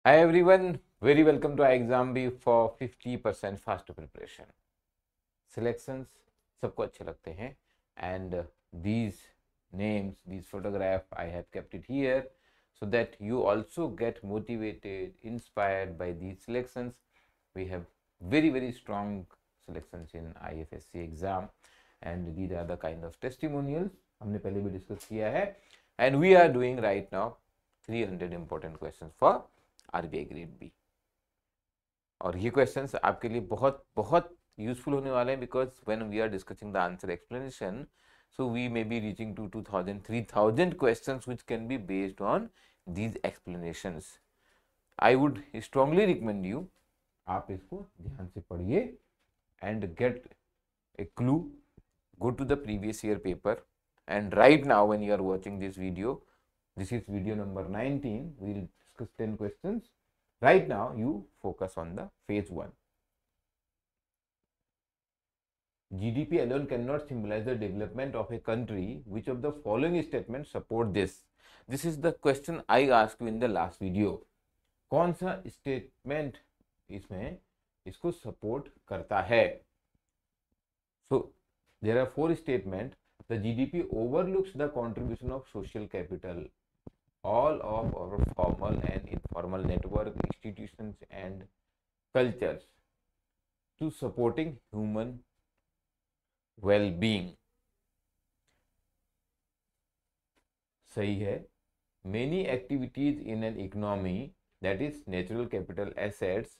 Hi everyone, very welcome to iExamB for 50% faster preparation. Selections सबको अच्छे लगते हैं and these names, these photograph I have kept it here so that you also get motivated, inspired by these selections. We have very strong selections in IFSC exam and these are the kind of testimonials हमने पहले भी discuss किया है and we are doing right now 300 important questions for RBI grade B और ये questions आपके लिए बहुत बहुत यूजफुल होने वाले हैं because when we are discussing the answer explanation so we may be reaching to 2000 3000 questions which can be based on these explanations. I would strongly recommend you आप इसको ध्यान से पढ़िए and get a clue, go to the previous year paper and right now when you are watching this video, this is video number 19, we will discuss 10 questions. Right now you focus on the phase 1. GDP alone cannot symbolize the development of a country. Which of the following statements support this? This is the question I asked you in the last video. कौन सा statement इसमें इसको support करता है? So there are 4 statements. The GDP overlooks the contribution of social capital, all of our formal and informal network, institutions and cultures to supporting human well-being. सही है. Many activities in an economy, that is natural capital assets,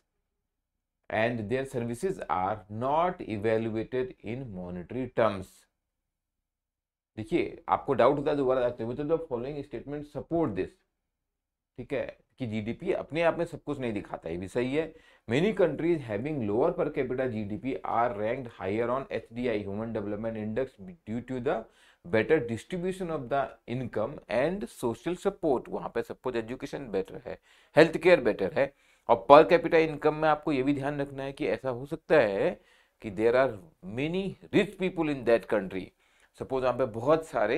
and their services are not evaluated in monetary terms. देखिए आपको doubt होता है दोबारा आते हुए तो the following statement support this. ठीक है कि जीडीपी अपने आप में सब कुछ नहीं दिखाता, ये भी सही है. Many countries having lower per capita GDP are ranked higher on HDI human development index due to the better distribution of the income and social support. वहां पे सपोज एजुकेशन बेटर है, हेल्थ केयर बेटर है. और per capita income में आपको ये भी ध्यान रखना है कि ऐसा हो सकता है कि there are many rich people in that country. Suppose वहाँ पे बहुत सारे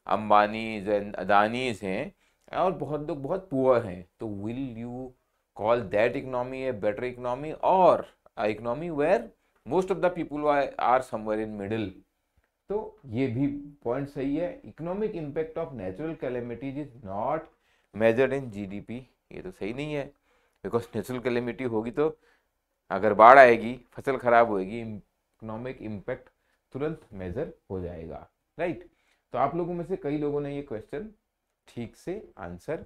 अंबानीज एंड अदानीज हैं और बहुत लोग बहुत पुअर हैं, तो will you call that economy a better economy और economy where most of the people are somewhere in middle. तो ये भी पॉइंट सही है. Economic impact of natural calamities is not measured in GDP. ये तो सही नहीं है बिकॉज नेचुरल कैलेमिटी होगी तो अगर बाढ़ आएगी, फसल खराब होएगी, इकोनॉमिक इम्पैक्ट तुरंत मेजर हो जाएगा. राइट. तो आप लोगों में से कई लोगों ने ये क्वेश्चन ठीक से आंसर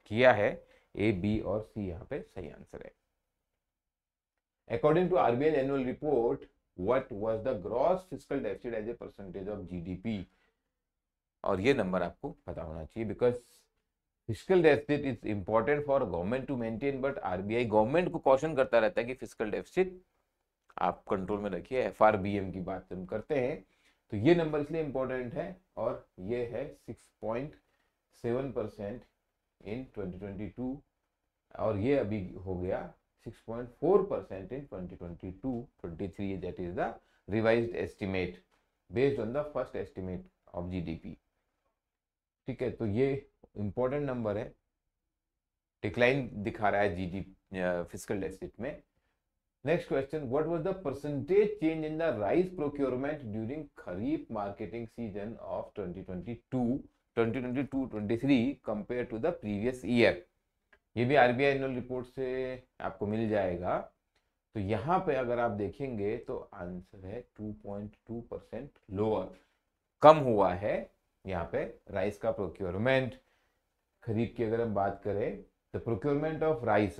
किया है. ए, बी और सी यहाँ पे सही आंसर है. According to RBI annual report what was the gross fiscal deficit as a percentage of GDP. और ये नंबर आपको पता होना चाहिए because fiscal deficit is important for government to maintain, but RBI government को कॉशन करता रहता है कि फिस्कल डेफिसिट आप कंट्रोल में रखिए. एफआरबीएम की बात हम करते हैं तो ये नंबर इसलिए इंपॉर्टेंट है और ये है 6.7% इन 2022 और ये अभी हो गया 6.4% इन 2022-23. That is the revised estimate based on the first estimate of GDP. ठीक है, तो ये इंपॉर्टेंट नंबर है. डिक्लाइन दिखा रहा है जीडीपी फिस्कल डेफिसिट में. Next question, what was the percentage change in the rice procurement during Kharif marketing season of 2022-23 compared to the previous year? ये भी आरबीआई एनुअल रिपोर्ट से आपको मिल जाएगा. तो यहाँ पे अगर आप देखेंगे तो आंसर है 2.2% लोअर, कम हुआ है यहाँ पे राइस का प्रोक्योरमेंट. खरीफ की अगर हम बात करें तो प्रोक्योरमेंट ऑफ राइस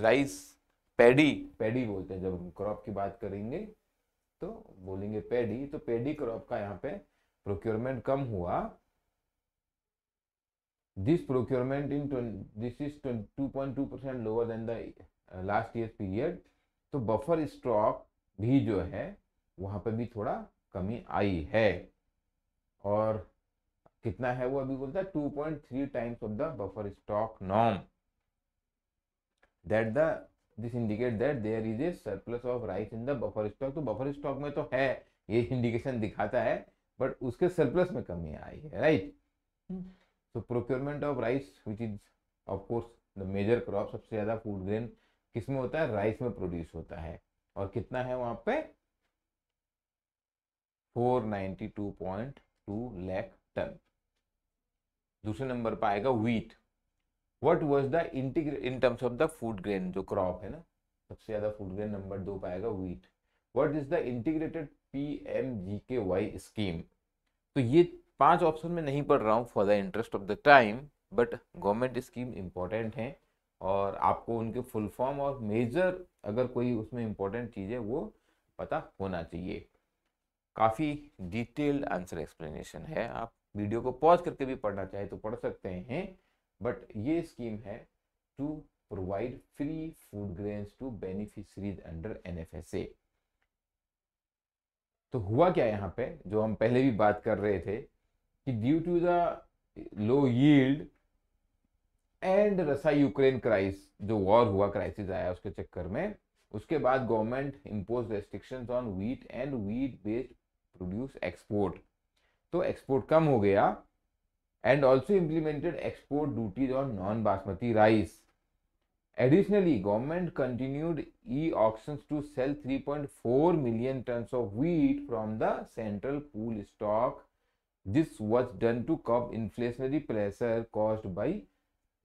पैडी बोलते हैं. जब हम क्रॉप की बात करेंगे तो बोलेंगे पैडी, तो पैडी क्रॉप का यहाँ पे प्रोक्योरमेंट कम हुआ. This procurement this is 2.2% lower than the last year period. तो बफर स्टॉक भी जो है वहां पे भी थोड़ा कमी आई है. और कितना है वो अभी बोलता है 2.3 times of the buffer stock norm. That the this indicate that there is a surplus of rice in the buffer stock. तो बफर स्टॉक में तो है, ये इंडिकेशन दिखाता है, बट उसके सरप्लस में कमी आई है. Right. So procurement of rice, which is of course the major crop, सबसे ज्यादा फूड ग्रेन किस में होता है, राइस में प्रोड्यूस होता है, और कितना है वहां पे 492.2 लाख टन। दूसरे नंबर पर आएगा wheat. What was the integrate in terms of the food grain, जो क्रॉप है ना, सबसे ज्यादा फूड ग्रेन नंबर 2 पर आएगा wheat. What is the integrated PMGKY scheme. तो ये 5 ऑप्शन में नहीं पढ़ रहा हूँ for the interest of the time, but government scheme important है और आपको उनके फुल फॉर्म और मेजर अगर कोई उसमें इंपॉर्टेंट चीज़ है वो पता होना चाहिए। काफ़ी डिटेल्ड आंसर एक्सप्लेनेशन है, आप वीडियो को पॉज करके भी पढ़ना चाहे तो पढ़ सकते हैं, बट ये स्कीम है to provide free food grains to beneficiaries under NFSA। तो हुआ क्या यहाँ पे, जो हम पहले भी बात कर रहे थे कि due to the low yield and Russia Ukraine crisis, जो वॉर हुआ, क्राइसिस आया उसके चक्कर में, उसके बाद government impose restrictions on wheat and wheat based produce export. तो एक्सपोर्ट कम हो गया and also implemented export duties on non basmati rice. Additionally, government continued e-auctions to sell 3.4 million tons of wheat from the central pool stock. This was done to curb inflationary pressure caused by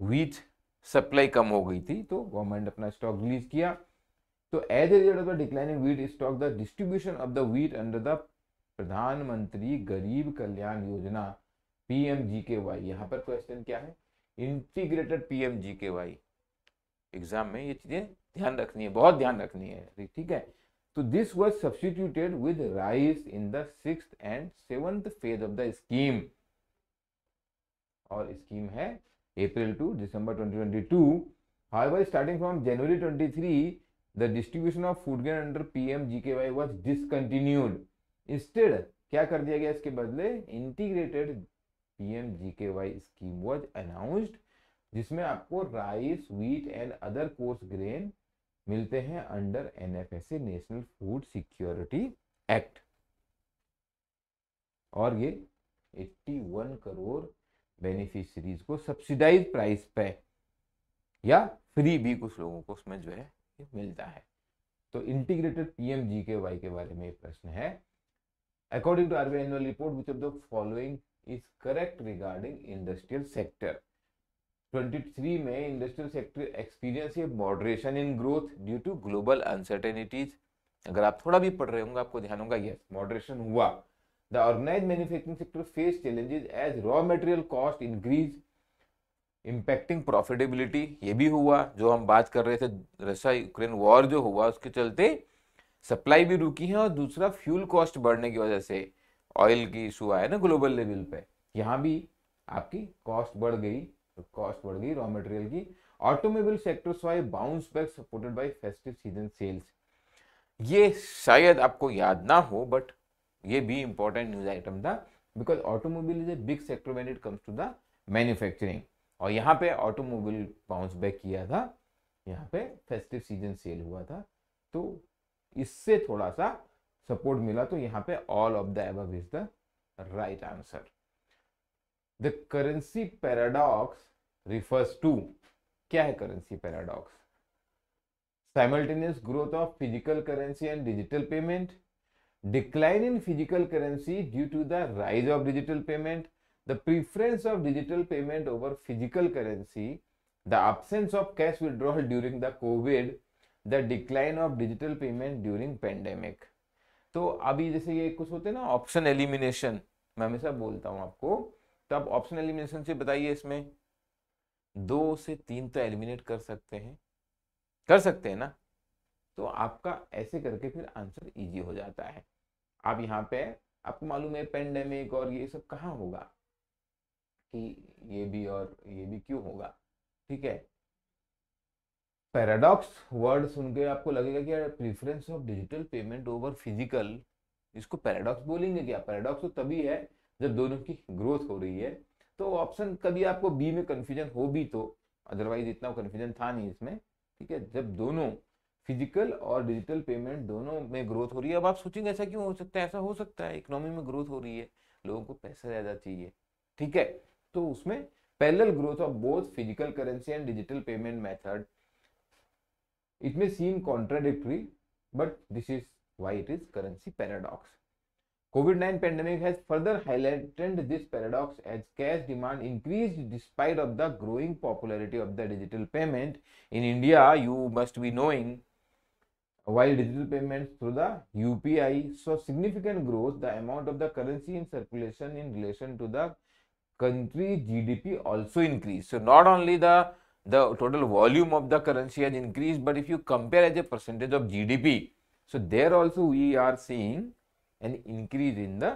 wheat supply कम हो गई थी, तो government अपना stock release किया। तो as a result of the declining wheat stock, the distribution of the wheat under the Pradhanmantri Garib Kalyan Yojana PMGKY, यहाँ पर question क्या है, इंटीग्रेटेड PMGKY, एग्जाम में ये चीजें ध्यान रखनी है, बहुत ध्यान रखनी है, ठीक है। तो this was substituted with rice in the 6th and 7th phase of the scheme, और स्कीम है अप्रैल to December 2022। However, starting from January 23, the distribution of food grain under PMGKY was discontinued. Instead, क्या कर दिया गया इसके बदले, integrated PMGKY scheme was announced, जिसमें आपको rice, wheat and other coarse grain मिलते हैं under NFSA, national food security act, और ये 81 करोड़ बेनिफिशरीज को सब्सिडाइज प्राइस पे या फ्री भी कुछ लोगों को उसमें जो है ये मिलता है। तो इंटीग्रेटेड PMGKY के बारे में प्रश्न है। According to RBI annual report, which of the following is correct regarding industrial sector. 23 में इंडस्ट्रियल सेक्टर एक्सपीरियंस ये moderation in growth due to global uncertainties. अगर आप थोड़ा भी पढ़ रहे होंगे आपको ध्यान होगा, यस मॉडरेशन हुआ। The organised manufacturing sector face challenges as raw material cost increase impacting profitability, ये भी हुआ। जो हम बात कर रहे थे, रशिया यूक्रेन वॉर जो हुआ उसके चलते सप्लाई भी रुकी है, और दूसरा फ्यूल कॉस्ट बढ़ने की वजह से ऑयल की इशू आया ना ग्लोबल लेवल पे, यहाँ भी आपकी कॉस्ट बढ़ गई, रॉ मटेरियल की। Automobile sector saw bounce back supported by festive season sales. ये शायद आपको याद ना हो, बट ये भी इंपॉर्टेंट न्यूज आइटम था, because automobile is a big sector when it comes to the manufacturing, और यहाँ पे ऑटोमोबाइल बाउंस बैक किया था, यहाँ पे फेस्टिव सीजन सेल हुआ था, तो इससे थोड़ा सा सपोर्ट मिला। तो यहाँ पे all of the above is the right answer. The currency paradox refers to, क्या है currency paradox? Simultaneous growth of physical currency and digital payment, decline in physical currency due to the rise of digital payment, the preference of digital payment over physical currency, the absence of cash withdrawal during the COVID, the decline of digital payment during pandemic। तो अभी जैसे ये कुछ होते हैं ना option elimination, मैं हमेशा बोलता हूँ आपको, तो आप ऑप्शन एलिमिनेशन से बताइए, इसमें 2 से 3 तो एलिमिनेट कर सकते हैं ना, तो आपका ऐसे करके फिर आंसर इजी हो जाता है। आप यहाँ पे आपको मालूम है पेंडेमिक और ये सब कहाँ होगा, कि ये भी और ये भी क्यों होगा, ठीक है। पैराडॉक्स वर्ड सुन के आपको लगेगा कि यार preference of digital payment over physical, इसको पैराडॉक्स बोलेंगे क्या? पैराडॉक्स तो तभी है जब दोनों की ग्रोथ हो रही है। तो ऑप्शन कभी आपको बी में कंफ्यूजन हो भी, तो अदरवाइज इतना कंफ्यूजन था नहीं इसमें, ठीक है। जब दोनों फिजिकल और डिजिटल पेमेंट दोनों में ग्रोथ हो रही है, अब आप सोचेंगे ऐसा क्यों हो सकता है? ऐसा हो सकता है, इकोनॉमी में ग्रोथ हो रही है, लोगों को पैसा ज्यादा चाहिए, ठीक है, तो उसमें parallel growth of both physical currency and digital payment method. It may seem contradictory, but this is why it is currency paradox. COVID-19 pandemic has further highlighted this paradox as cash demand increased despite of the growing popularity of the digital payment. In India, you must be knowing, while digital payments through the UPI saw significant growth, the amount of the currency in circulation in relation to the country GDP also increased. So not only the total volume of the currency has increased, but if you compare as a percentage of GDP, so there also we are seeing an increase in the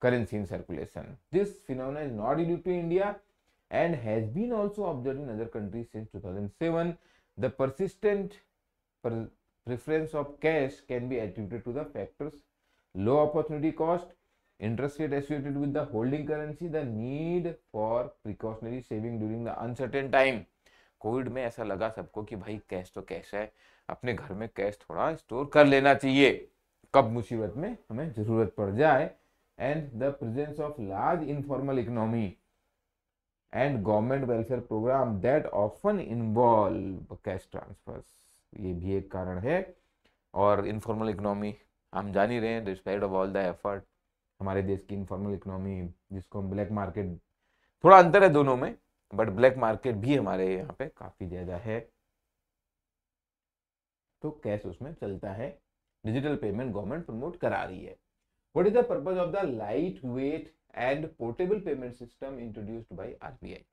currency in circulation. This phenomenon is not unique to India and has been also observed in other countries since 2007. The persistent preference of cash can be attributed to the factors low opportunity cost, interest rate associated with the holding currency, the need for precautionary saving during the uncertain time. Covid में ऐसा लगा सबको कि भाई cash तो cash है, अपने घर में कैश थोड़ा स्टोर कर लेना चाहिए, कब मुसीबत में हमें जरूरत पड़ जाए. And the presence of large informal economy and government welfare programme that often involve cash transfers, ये भी एक कारण है. और इनफॉर्मल इकोनॉमी हम जान ही रहे हैं, despite of all the effort, हमारे देश की इनफॉर्मल इकोनॉमी जिसको हम ब्लैक मार्केट, थोड़ा अंतर है दोनों में, बट ब्लैक मार्केट भी हमारे यहाँ पे काफी ज्यादा है, तो कैश उसमें चलता है. डिजिटल पेमेंट गवर्नमेंट प्रमोट करा रही है. What is the purpose of the light weight and portable payment system introduced by RBI.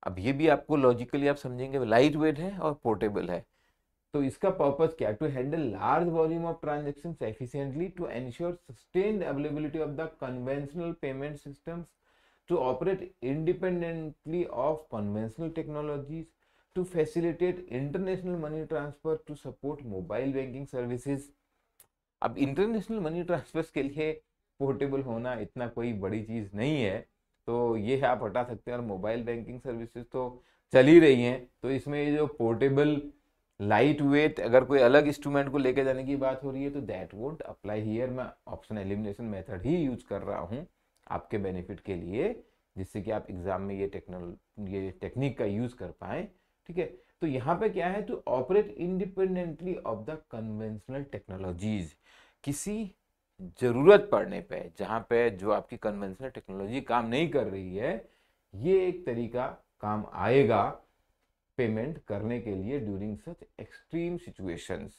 अब ये भी आपको लॉजिकली आप समझेंगे, लाइट वेट है और पोर्टेबल है, तो इसका पर्पस क्या, to handle large volume of transactions efficiently, to ensure sustained availability of the conventional payment systems, to operate independently of conventional technologies, to facilitate international money transfer, to support mobile banking services. अब international money transverse के लिए portable होना इतना कोई बड़ी चीज नहीं है, तो ये आप हटा सकते हैं. और मोबाइल बैंकिंग सर्विसेज तो चल ही रही हैं, तो इसमें ये जो पोर्टेबल लाइट वेट अगर कोई अलग इंस्ट्रूमेंट को लेके जाने की बात हो रही है तो दैट वोंट अप्लाई हियर. मैं ऑप्शन एलिमिनेशन मेथड ही यूज कर रहा हूँ आपके बेनिफिट के लिए, जिससे कि आप एग्जाम में ये टेक्निक का यूज कर पाए. ठीक है, तो यहाँ पे क्या है, to operate independently of the conventional technologies. किसी जरूरत पड़ने पे, जहाँ पे जो आपकी कन्वेंशनल टेक्नोलॉजी काम नहीं कर रही है, ये एक तरीका काम आएगा पेमेंट करने के लिए ड्यूरिंग सच एक्सट्रीम सिचुएशंस.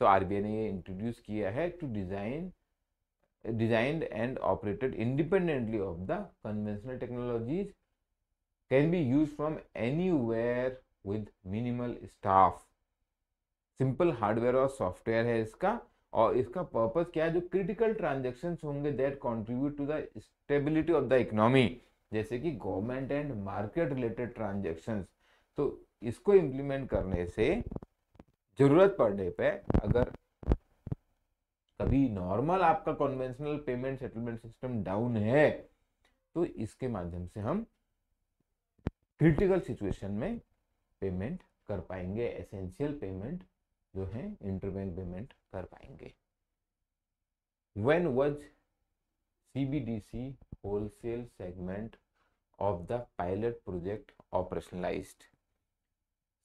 तो आरबीआई ने ये इंट्रोड्यूस किया है, to designed and operated independently of the conventional technologies, can be used from anywhere with minimal staff. Simple hardware और सॉफ्टवेयर है इसका, और इसका पर्पस क्या है, जो क्रिटिकल ट्रांजैक्शंस होंगे that contribute to the stability of the economy, जैसे कि government and market related transactions, तो इसको इम्प्लीमेंट करने से जरूरत पड़ने पे, अगर कभी नॉर्मल आपका conventional payment settlement system down है, तो इसके माध्यम से हम क्रिटिकल सिचुएशन में पेमेंट कर पाएंगे, एसेंशियल पेमेंट जो है इंटरबैंक पेमेंट कर पाएंगे. When was CBDC wholesale segment of the pilot project operationalised.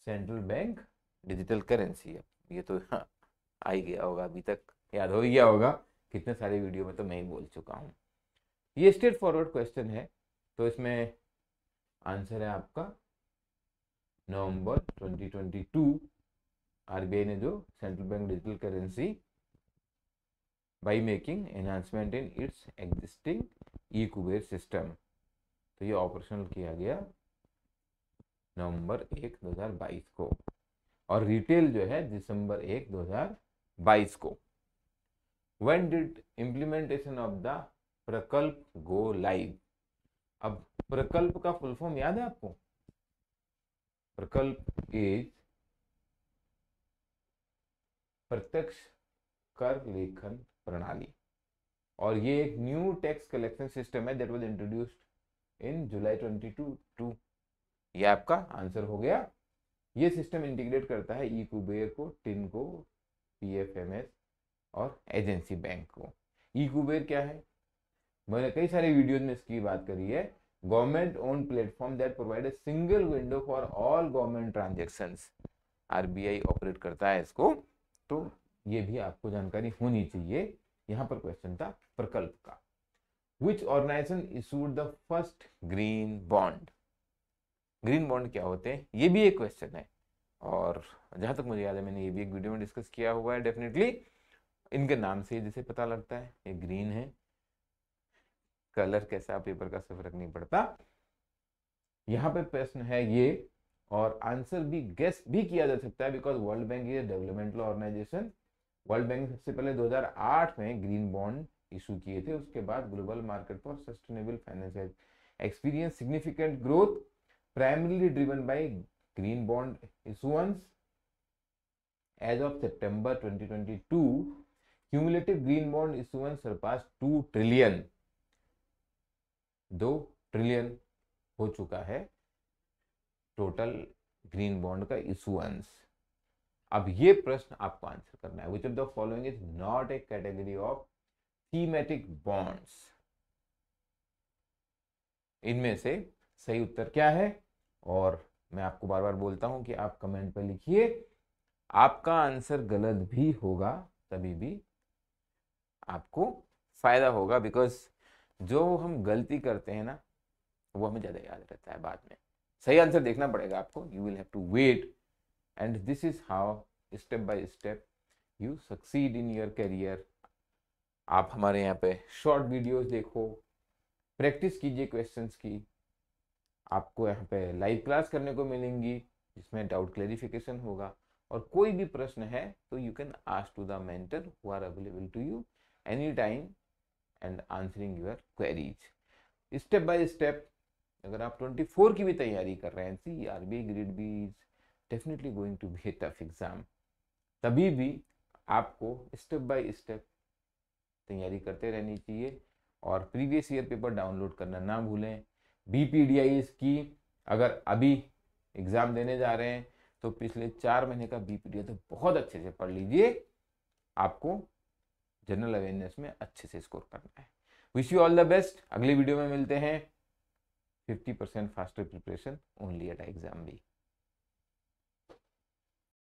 Central bank digital currency, ये तो आ ही गया होगा, अभी तक याद हो गया होगा, कितने सारे वीडियो में तो मैं ही बोल चुका हूँ. ये स्ट्रेट फॉरवर्ड क्वेश्चन है, तो इसमें आंसर है आपका नवंबर 2022 आरबीआई ने जो central bank digital currency by making enhancement in its existing E Kuber system, तो ये ऑपरेशनल किया गया नवंबर 1 2022 को, और रिटेल जो है दिसंबर 1 2022 को. When did implementation of the प्रकल्प go live? अब प्रकल्प का फुल फॉर्म याद है आपको? प्रकल्प इज प्रत्यक्ष कर लेखन प्रणाली, और ये एक न्यू टैक्स कलेक्शन सिस्टम है दैट वाज इंट्रोड्यूस्ड इन जुलाई 2022. ये आपका आंसर हो गया. ये सिस्टम इंटीग्रेट करता है ई कुबेर को, टिन को, पीएफएमएस और एजेंसी बैंक को. ई कुबेर क्या है, मैंने कई सारे वीडियोज में इसकी बात करी है. government owned platform that provide a single window for all government transactions. RBI operate करता है इसको, तो ये भी आपको जानकारी होनी चाहिए। यहां पर क्वेश्चन था प्रकल्प का। Which organization issued the first green bond? Green bond क्या होते हैं, ये भी एक क्वेश्चन है, और जहां तक मुझे याद है मैंने ये भी एक वीडियो में डिस्कस किया हुआ है। डेफिनेटली इनके नाम से जैसे पता लगता है ये ग्रीन है, कलर कैसा पेपर का से फर्क नहीं पड़ता। यहाँ पे प्रश्न है ये, और आंसर भी गेस भी किया जा सकता है, because World Bank is developmental organisation. World Bank सबसे पहले 2008 में ग्रीन बॉन्ड इशू किए थे, उसके बाद global market for sustainable finance experience significant growth primarily driven by green bond issuance. As of September 2022, cumulative green bond issuance surpassed 2 trillion. 2 trillion हो चुका है टोटल ग्रीन बॉन्ड का इशुएंस। अब ये प्रश्न आपको आंसर करना है, विच of the following is not A category of thematic bonds. इनमें से सही उत्तर क्या है, और मैं आपको बार बार बोलता हूं कि आप कमेंट पर लिखिए। आपका आंसर गलत भी होगा तभी भी आपको फायदा होगा, बिकॉज जो हम गलती करते हैं ना वो हमें ज्यादा याद रहता है बाद में। सही आंसर देखना पड़ेगा आपको, you will have to wait, and this is how step by step you succeed in your career. आप हमारे यहाँ पे शॉर्ट वीडियोस देखो, प्रैक्टिस कीजिए क्वेश्चंस की, आपको यहाँ पे लाइव क्लास करने को मिलेंगी जिसमें डाउट क्लेरिफिकेशन होगा, और कोई भी प्रश्न है तो you can ask to the mentor who are available to you any time and answering your queries step by step. अगर आप 24 की भी तैयारी कर रहे हैं, see RBI grade B is definitely going to be a tough exam, तभी भी आपको स्टेप बाय स्टेप तैयारी करते रहनी चाहिए, और प्रीवियस ईयर पेपर डाउनलोड करना ना भूलें। बीपीडीआई की अगर अभी एग्जाम देने जा रहे हैं तो पिछले 4 महीने का बीपीडीआई तो बहुत अच्छे से पढ़ लीजिए, आपको जनरल अवेयरनेस में अच्छे से स्कोर करना है। Wish you all the best, अगली वीडियो में मिलते हैं। 50% faster preparation only at exam B.